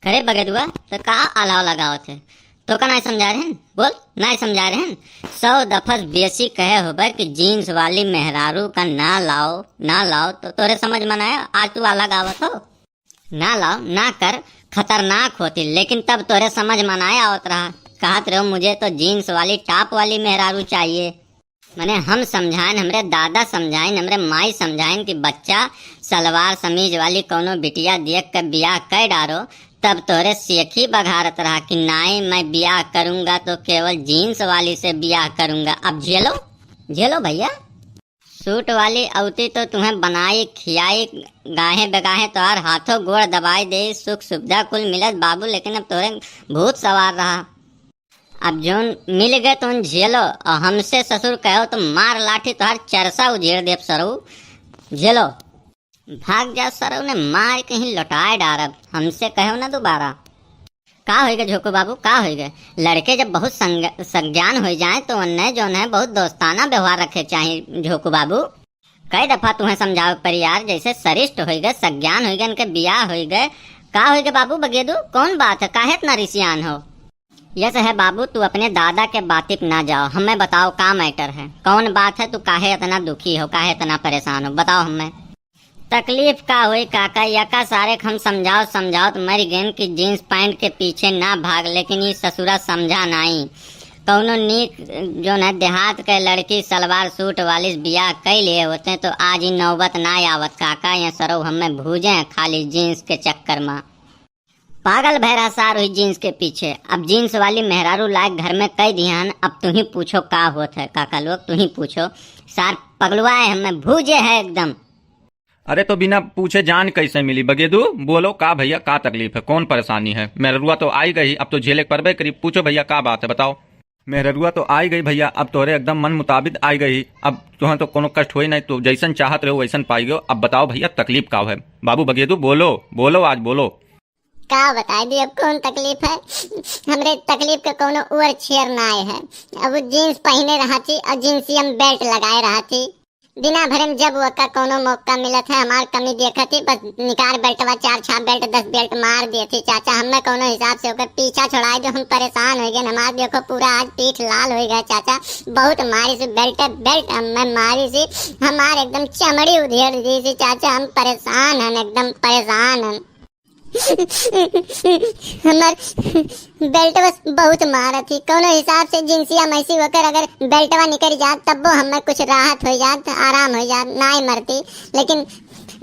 करे बगेदुआ तो का अलाव लगाओ थे तो का नहीं समझा रहे हैं, बोल नहीं समझा रहे हैं। 100 दफा बेसी कहे होबर कि जीन्स वाली मेहरारू का ना लाओ तो तोरे समझ में आया। आज तू अलग आवत हो, ना लाओ ना कर, खतरनाक होती, लेकिन तब तोरे समझ में आया आवत रहा। कहत रहो मुझे तो जीन्स वाली टॉप वाली मेहरारू चाहिए। मैंने हम समझाएं, हमरे दादा समझाएं, हमरे माई समझाएं कि बच्चा सलवार समीज वाली कोनो बिटिया देख कर ब्याह कर डारो, तब तोरे सेखी बघारत रहा कि नहीं मैं ब्याह करूंगा तो केवल जीन्स वाली से ब्याह करूंगा। अब झेलो झेलो भैया। सूट वाली अवती तो तुम्हें बनाई खियाई गाहे बगाहे तो हर हाथों गोड़ दबाई दे, सुख सुविधा कुल मिलत बाबू, लेकिन अब तोरे भूत सवार रहा। अब जोन मिल गए तो झेलो, और हमसे ससुर कहो तो मार लाठी तो हर चरसा उझेड़ देव सरऊ। झेलो भाग जा सरऊ ने मार कहीं लौटाए डारब, हमसे कहो ना दोबारा। का होएगा झोकू बाबू, का होएगा? लड़के जब बहुत संज्ञान हो जाए तो उन्हें जो है बहुत दोस्ताना व्यवहार रखे चाहिए झोकू बाबू। कई दफा तुम्हें समझाओ पर यार, जैसे सरिष्ठ हो गए संज्ञान हो गए उनके ब्याह हो गए, का होएगा बाबू बगेदू? कौन बात है, काहे इतना रिसियान हो? यस है बाबू, तू अपने दादा के बातिप ना जाओ, हमें बताओ का मैटर है, कौन बात है, तू काहे इतना दुखी हो, काहे इतना परेशान हो, बताओ हमें। तकलीफ का हुई काका, यका सारे हम समझाओ तो मर गए कि जीन्स पैंट के पीछे ना भाग, लेकिन ये ससुरा समझा नहीं। कौनो नीक जो न देहात के लड़की सलवार सूट वाली ब्याह कई लिए होते तो आज ही नौबत ना आवत काका। या सरो हमें भूजे खाली जीन्स के चक्कर में। पागल भैरा सार हुई जीन्स के पीछे। अब जीन्स वाली मेहरारू लायक घर में कई ध्यान, अब तू ही पूछो का होत है काका लोग, तू ही पूछो। सार पगलुआए हमें भूजे है एकदम। अरे तो बिना पूछे जान कैसे मिली बगेदू? बोलो का भैया, का तकलीफ है, कौन परेशानी है? मेहरुआ तो आई गई, अब तो झेले परबे करीब। पूछो भैया का बात है, बताओ। मेहरुआ तो आई गई भैया, अब तोरे एकदम मन मुताबिक आई गई, अब तुम्हें तो कोनो कष्ट हुई नहीं, तो जैसन चाहत रहो वैसन पाई गयो। अब बताओ भैया तकलीफ का है? बाबू बगेदू बोलो बोलो, आज बोलो। का बताई दी अब कौन तकलीफ है? हमरे तकलीफ के कोनो उर छेर ना आए है। अब जीन्स पहने रहा थी और जींसी हम बेल्ट लगाए रहा थी। बिना भरम जब वका कोनो मौका मिलत है हमार कमी देखा थी, बस निकार बेल्टवा 4 6 बेल्ट 10 बेल्ट मार दिए थी चाचा। हमें कोनो हिसाब से होकर पीछा छुड़ाए जो हम परेशान हो गए। हमार देखो पूरा आज पीठ लाल हो गया चाचा, बहुत मारी से बेल्ट हमें मारी सी, हमार एकदम चमड़ी उधेड़ दी थी चाचा। हम परेशान हैं, एकदम परेशान हैं। हमार बेल्ट बस बहुत मारा थी, कोनो हिसाब से जिंसिया मैसी होकर अगर बेल्टवा निकल जात तब वो हमें कुछ राहत हो जात, आराम हो जात, ना ही मरती। लेकिन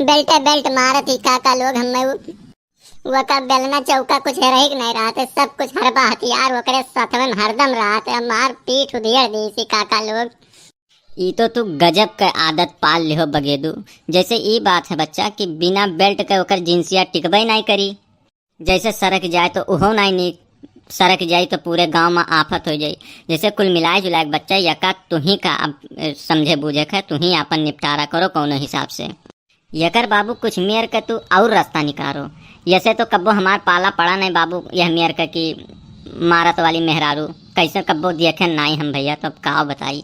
बेल्ट मारा थी काका लोग। हमें वो का बेलना चौका कुछ रह नहीं रहा था, सब कुछ हरबा हथियार वकरे साथ में हरदम रहा था। हमार पीठ उधेड़ दी थी काका लोग। ई तो तू गजब के आदत पाल लिहो बगेदू। जैसे ई बात है बच्चा कि बिना बेल्ट के ओकर जिंसिया टिकबे नहीं करी। जैसे सड़क जाए तो उहो नहीं सड़क जाई तो पूरे गांव में आफत हो जाई। जैसे कुल मिलाए जुलाए बच्चा यका तू ही का अब समझे बूझे है, तू ही अपन निपटारा करो कौनो हिसाब से। यकर बाबू कुछ मेयर के तू और रास्ता निकालो। जैसे तो कब्बो हमार पाला पड़ा नहीं बाबू यह मेयर का कि मारत वाली मेहरारू कैसे कब्बो देखे नहीं हम भैया, तो अब का बताई।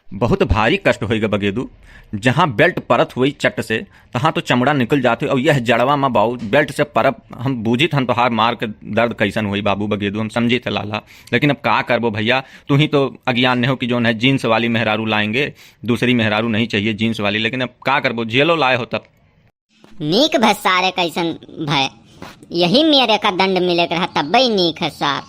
बहुत भारी कष्ट होएगा बगेदू। जहाँ बेल्ट परत हुई चट से तहाँ तो चमड़ा निकल जाते, और यह जड़वा में बाबू बेल्ट से परब हम बूझी हन तो हार मार के दर्द कैसन हुई बाबू बगेदू, हम समझी थे लाला। लेकिन अब का करबो भैया, तू ही तो अज्ञान नहीं हो कि जो है जीन्स वाली मेहरारू लाएंगे, दूसरी मेहरारू नहीं चाहिए जीन्स वाली। लेकिन अब का करबो, जेलो लाए हो तब। नीक भय सारे कैसन भय, यही मेरे का दंड मिले रहा तब ही नीक है सार।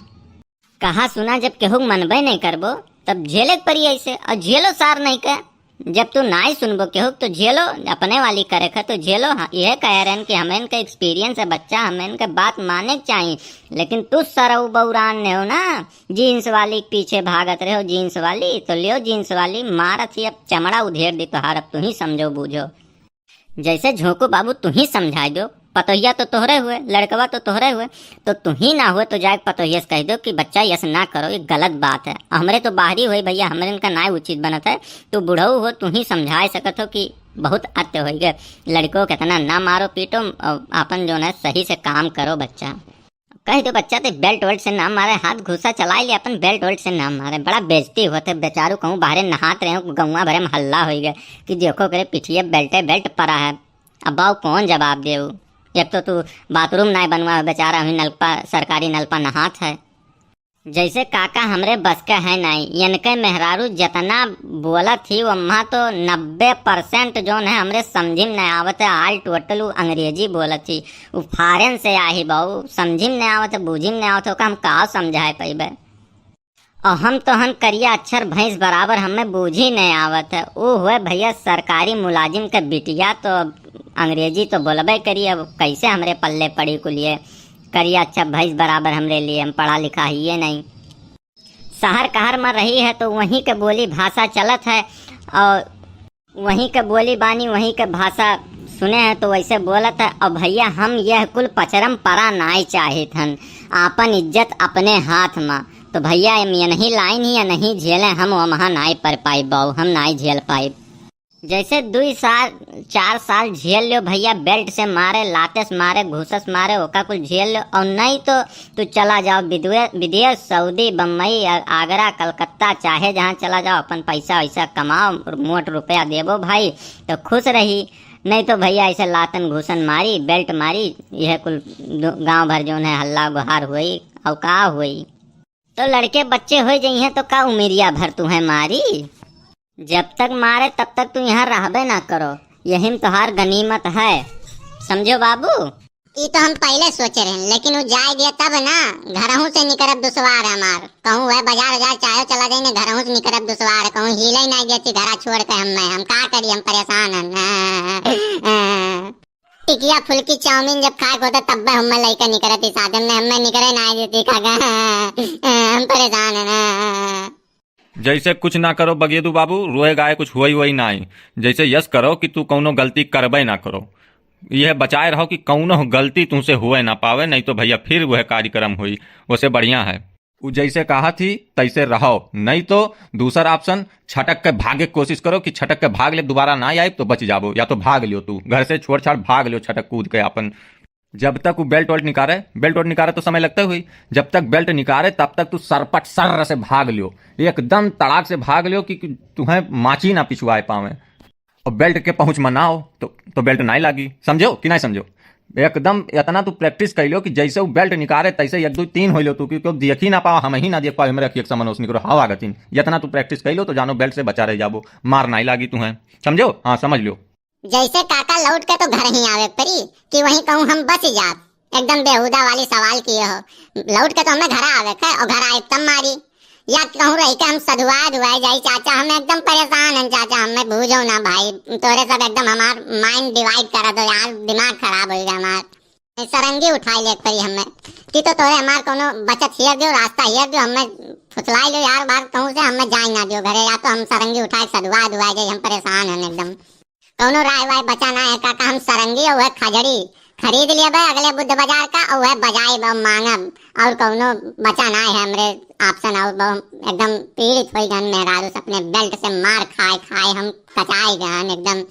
कहा सुना जब केहू मनबे नहीं करबो तब झेले पड़ी ऐसे, और झेलो सार नहीं के। जब तू ना ही सुनबो केहू तो झेलो, अपने वाली करे खा तो झेलो। यह कह रहे हैं कि हमें इनका एक्सपीरियंस है बच्चा, हमें इनका बात माने चाहिए। लेकिन तू सरऊ बौरान ने हो ना, जीन्स वाली पीछे भागत रहे हो। जीन्स वाली तो लियो जीन्स वाली, मारत ही अब चमड़ा उधेड़ दी तो हार। अब तू ही समझो बूझो। जैसे झोंको बाबू तू ही समझा दो। पतोहिया तो तोहरे हुए, लड़कवा तो तोहरे हुए, तो तू ही ना हुए तो जाके पतोहिया से कह दो कि बच्चा यस ना करो, ये गलत बात है। हमरे तो बाहरी हुई भैया, हमरे इनका ना उचित बनत है। तू बुढ़ऊ हो, तू ही समझा सकत हो कि बहुत अत्य हो गए। लड़कों को इतना ना मारो पीटो, अपन जो है सही से काम करो बच्चा। कह दो बच्चा तो बेल्ट वेल्ट से ना मारे, हाथ घुसा चला लिया अपन, बेल्ट वेल्ट से ना मारे। बड़ा बेइज्जती होते बेचारू, कहूँ बाहर नहात रहे हो गौवा भरे में हल्ला हो गया कि देखो करे पिछिए बेल्ट पड़ा है। अब बाऊ कौन जवाब दे, एक तो तू बाथरूम नहीं बनवा बेचारा हुई नलपा सरकारी नलपा नहात है। जैसे काका हमरे बस का है नहीं, इनके मेहरारू जितना बोलत थी वम्मा तो 90% जो है हमरे समझी में नहीं आवत है। आल टोटल अंग्रेजी बोलत थी, वो फॉरेन से आई बहू, समझी में नहीं आवत है, बूझी में नहीं आवत है, हम कहा समझाए पैबे। और हम तो हम करिया अक्षर भैंस बराबर हमें बूझी नहीं आवत है। वो हुए भैया सरकारी मुलाजिम के बिटिया, तो अंग्रेजी तो बोलबे करिए, अब कैसे हमरे पल्ले पड़ी कुलिए करिए अच्छा भैंस बराबर हमरे लिए, हम पढ़ा लिखा ही ये नहीं। शहर कहर में रही है तो वहीं के बोली भाषा चलत है, और वहीं के बोली बानी वहीं के भाषा सुने हैं तो वैसे बोलत है। और भैया हम यह कुल पचरम परा नाई चाहिए हन, आपन इज्जत अपने हाथ में। तो भैया ये नहीं लाइन ही या नहीं झेले हम वहाँ नाई पर पाई बाऊ, हम नाई झेल पाई। जैसे 2 साल 4 साल झेल लो भैया, बेल्ट से मारे, लाते से मारे, घूसस मारे, ओका कुछ झेल लो। और नहीं तो तू चला जाओ विदेश, सऊदी, बम्बई, आगरा, कलकत्ता, चाहे जहाँ चला जाओ, अपन पैसा वैसा कमाओ, मोट रुपया देवो भाई तो खुश रही। नहीं तो भैया ऐसे लातन घूसन मारी, बेल्ट मारी, यह कुल गांव भर जो है हल्ला गुहार हुई और का हुई। तो लड़के बच्चे हो जाइए तो का उमेरिया भर तुम्हें मारी, जब तक मारे तब तक तू यहाँ रहबे ना करो, यही में तोहार गनीमत है, समझो बाबू। ये तो हम पहले सोचे रहे, लेकिन वो जाए दिया तब ना, घरहू से निकरब दुश्वार है हमार। कहूँ है बाजार चाहे चला जाए ना, घरहू से निकरब दुश्वार है, कहूँ हिले ही नहीं देती घरा छोड़ के हम का करी, हम परेशान हैं। टिकिया फुल्की चाउमीन जब खाए होता तब हम लड़का निकरती साधन में, हमें निकरे ना देती खागा, हम परेशान है ना। जैसे कुछ ना करो बगेदू बाबू, रोए गाय कुछ हुई वही ना आई। जैसे यस करो कि तू कौनो गलती करबे ना करो, यह बचाए रहो कि कौनो गलती तुमसे हुए ना पावे, नहीं तो भैया फिर वह कार्यक्रम हुई, वैसे बढ़िया है। वो जैसे कहा थी तैसे रहो, नहीं तो दूसरा ऑप्शन छटक के भागे कोशिश करो कि छटक के भाग ले, दोबारा ना आए तो बच जाबो, या तो भाग लियो, तू घर से छोड़ छाड़ भाग लियो छटक कूद के अपन। जब तक वो बेल्ट वेल्ट निकाले तो समय लगता हुई, जब तक बेल्ट निकाले तब तक तू सरपट सर्र से भाग लियो, एकदम तड़ाक से भाग लियो कि तुम्हें माची ना पिछुआए पावे। और बेल्ट के पहुंच में ना हो तो बेल्ट नहीं लागी, समझो कि नहीं समझो। एकदम इतना तू प्रैक्टिस कर लो कि जैसे वो बेल्ट निकाले तैसे 1 2 3 हो लो तू, क्योंकि देख ही ना पाओ, हम ही ना देख पाओ, मेरे एक समन निकलो हवा गतिन। इतना तू प्रैक्टिस कर लो तो जानो बेल्ट से बचा रह जाबो, मार नहीं लागी तुम्हें, समझो। हाँ समझ लो। जैसे काका लौट के तो घर ही आवे परी कि वहीं कहूँ हम बच जात, एकदम बेहुदा वाली सवाल किए हो। लौट के तो हमें घर आवे थे और घर आए तब मारी, या कहूँ रही के हम सधुआ दुआई जाई चाचा, हम एकदम परेशान हैं चाचा, हमें बूझो ना भाई, तोरे सब एकदम हमार माइंड डिवाइड करा दो यार, दिमाग खराब हो गया हमार। सरंगी उठाई ले परी हमें कि तो तोरे हमार कोनो बचत हियर दो, रास्ता हियर दो, हमें फुसलाई लो यार बार कहूँ से हमें जाए ना दियो घरे, या तो हम सरंगी उठाए सधुआ दुआई जाई, हम परेशान हैं एकदम। कौनो राय वाय बचा ना है काका, हम सरंगी और खजड़ी खरीद लिए भाई अगले बुद्ध बाजार का, और वह बजाई मांगब, और कौनो बचा ना है हमरे ऑप्शन, और एकदम पीड़ित हो गन मेहरारू अपने बेल्ट से मार खाए खाए हम कचाई गन एकदम।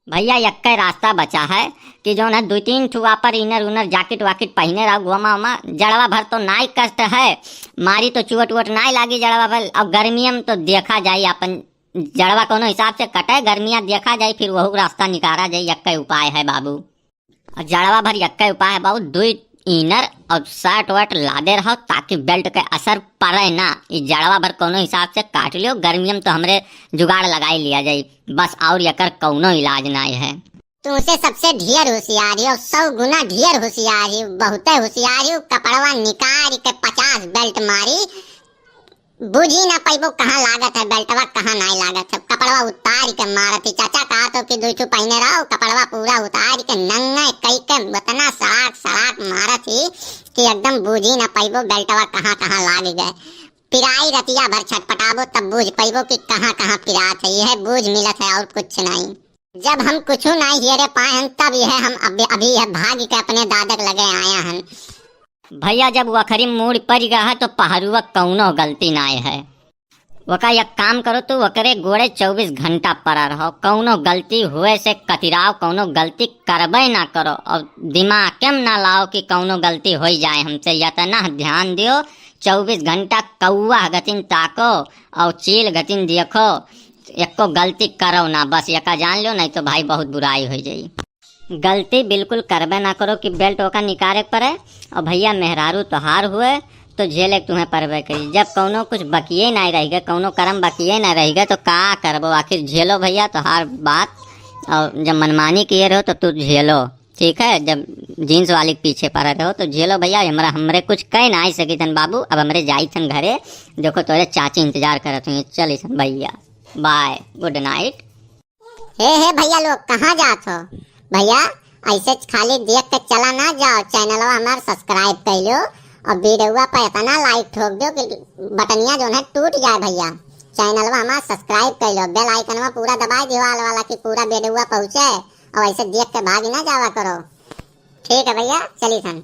भैया यक्का रास्ता बचा है कि जो है 2-3 ठुआ पर इनर उनर जैकेट वाकेट पहने रहो, घुमा उमा, जड़वा भर तो नाई कष्ट है, मारी तो चुवट वुवट नाई लागी जड़वा भर। अब गर्मियों में तो देखा जाए अपन जड़वा कोनो हिसाब से कटे, गर्मियाँ देखा जाए फिर वह रास्ता निकाला जाए, यक्का उपाय है बाबू। और जड़वा भर यक्का उपाय है बाबू, 2 इनर और शर्ट वर्ट लादे रहो ताकि बेल्ट के असर पड़े ना, इस जड़वा भर कोनो हिसाब से काट लियो, गर्मियों में तो हमरे जुगाड़ लगाई लिया जाए बस, और यकर कौनो इलाज नहीं है। तुमसे सबसे ढेर होशियारी हो, 100 गुना ढेर होशियारी, बहुत होशियारी, कपड़वा निकाल के 50 बेल्ट मारी, बुझी ना पैबो कहाँ लागत है बेल्टवा कहाँ नहीं लागत है, कपड़वा उतार के मारती चाचा कहा तो कि 2 पहने रहो, कपड़वा पूरा उतार के नंगा कई के उतना सड़ाक सड़ाक मारती कि एकदम बुझी ना पैबो बेल्टवा कहाँ कहाँ लाग गए। पिराई रतिया भर छटपटाबो तब बुझ पैबो कि कहाँ कहाँ पिरात है, यह बुझ मिलत है और कुछ नहीं। जब हम कुछ नहीं हेरे पाए हैं तब यह हम अभी यह भाग के अपने दादक लगे आया हैं। भैया जब वखरी मूड पड़ गया है तो पहरुआ कौनो गलती ना है, वका एक काम करो तो वकरे गोड़े 24 घंटा पड़ा रहो, कौनो गलती हुए से कतिराव, कौनो गलती करबे ना करो, और दिमाग केम ना लाओ कि कौनो गलती हो जाए हमसे, इतना ध्यान दियो 24 घंटा कौआ गतिन ताको और चील गतिन देखो, एको गलती करो ना, बस यका जान लो, नहीं तो भाई बहुत बुराई हो जाई। गलती बिल्कुल करबे ना करो कि बेल्ट ओका निकाले पड़े। और भैया मेहरारू तोहार हुए तो झेले तुम्हें परबे करी। जब कौनो कुछ बकिए ना रह गए, कौनो कर्म बकिए ना रह गए तो का करबो, आखिर झेलो भैया तोहार बात। और जब मनमानी किए रहो तो तू झेलो, ठीक है। जब जीन्स वाली के पीछे पड़े रहो तो झेलो भैया। हमरे कुछ कह ना आई सकी थन बाबू, अब हमरे जाई थन घरे। देखो तोरे चाची इंतजार करत हुई। चल सन भैया, बाय, गुड नाइट। हे भैया लोग कहाँ जात हो भैया? ऐसे खाली देख के चला ना जाओ, चैनलवा हमार सब्सक्राइब कर लो और वीडियोवा पे इतना लाइक ठोक दो कि बटनिया जो है टूट जाए भैया। चैनलवा हमार सब्सक्राइब कर लो, बेल आइकनवा पूरा दबाए दियो वाल वाला कि पूरा वीडियोवा पहुंचे। और ऐसे देख के भाग ना जावा करो, ठीक है भैया। चली सन।